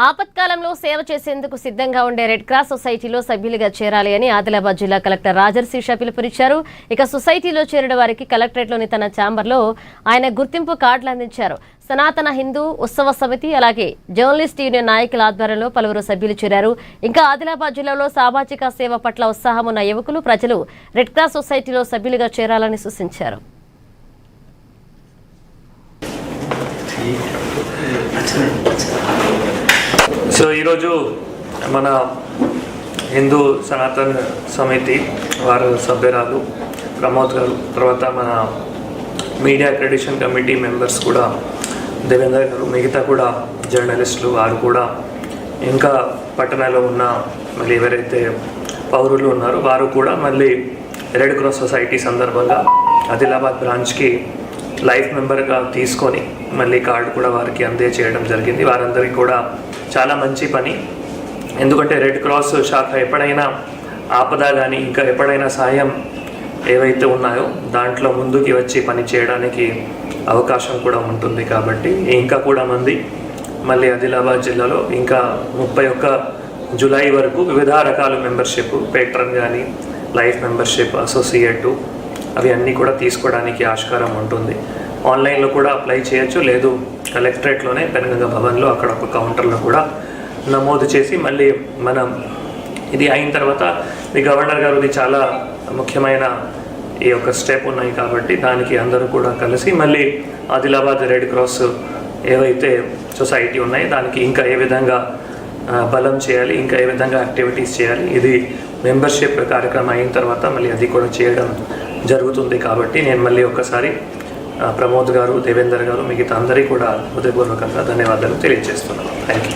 ఆపత్కాలంలో సేవ చేసేందుకు సిద్ధంగా ఉండే రెడ్ క్రాస్ సొసైటీలో సభ్యులుగా చేరాలి అని ఆదిలాబాద్ జిల్లా కలెక్టర్ రాజర్షి పిలుపునిచ్చారు. ఇక సొసైటీలో చేరిన వారికి కలెక్టరేట్లోని తన ఛాంబర్లో ఆయన గుర్తింపు కార్డులు అందించారు. సనాతన హిందూ ఉత్సవ సమితి అలాగే జర్నలిస్ట్ యూనియన్ నాయకుల ఆధ్వర్యంలో పలువురు సభ్యులు చేరారు. ఇంకా ఆదిలాబాద్ జిల్లాలో సామాజిక సేవ పట్ల ఉత్సాహం ఉన్న యువకులు ప్రజలు రెడ్ క్రాస్ సొసైటీలో సభ్యులుగా చేరాలని సూచించారు. సో ఈరోజు మన హిందూ సనాతన సమితి వారు సభ్యురాలు ప్రమోద్ గారు, తర్వాత మన మీడియా అక్రెడిషన్ కమిటీ మెంబర్స్ కూడా దేవేందర్ గారు, మిగతా కూడా జర్నలిస్టులు వారు కూడా, ఇంకా పట్టణంలో ఉన్న మళ్ళీ ఎవరైతే పౌరులు ఉన్నారో వారు కూడా మళ్ళీ రెడ్ క్రాస్ సొసైటీ సందర్భంగా ఆదిలాబాద్ బ్రాంచ్కి లైఫ్ మెంబర్గా తీసుకొని మళ్ళీ కార్డు కూడా వారికి అందజేయడం జరిగింది. వారందరికీ కూడా చాలా మంచి పని. ఎందుకంటే రెడ్ క్రాస్ శాఖ ఎప్పుడైనా ఆపద కానీ ఇంకా ఎప్పుడైనా సాయం ఏవైతే ఉన్నాయో దాంట్లో ముందుకి వచ్చి పని చేయడానికి అవకాశం కూడా ఉంటుంది. కాబట్టి ఇంకా కూడా మంది మళ్ళీ ఆదిలాబాద్ జిల్లాలో ఇంకా 31 జూలై వరకు వివిధ రకాల మెంబర్షిప్, పేట్రన్ కానీ లైఫ్ మెంబర్షిప్, అసోసియేటు అవి అన్నీ కూడా తీసుకోవడానికి ఆస్కారం ఉంటుంది. ఆన్లైన్లో కూడా అప్లై చేయొచ్చు, లేదు కలెక్టరేట్లోనే పెనగంగ భవన్లో అక్కడ ఒక కౌంటర్లో కూడా నమోదు చేసి మళ్ళీ మనం ఇది అయిన తర్వాత ఈ గవర్నర్ గారిది చాలా ముఖ్యమైన ఈ యొక్క స్టెప్ ఉన్నాయి కాబట్టి దానికి అందరూ కూడా కలిసి మళ్ళీ ఆదిలాబాద్ రెడ్ క్రాస్ ఏవైతే సొసైటీ ఉన్నాయి దానికి ఇంకా ఏ విధంగా బలం చేయాలి, ఇంకా ఏ విధంగా యాక్టివిటీస్ చేయాలి, ఇది మెంబర్షిప్ కార్యక్రమం అయిన తర్వాత మళ్ళీ అది కూడా చేయడం జరుగుతుంది. కాబట్టి నేను మళ్ళీ ఒక్కసారి ప్రమోద్ గారు, దేవేందర్ గారు, మిగతా అందరికీ కూడా హృదయపూర్వకంగా ధన్యవాదాలు తెలియజేస్తున్నాను. Thank you.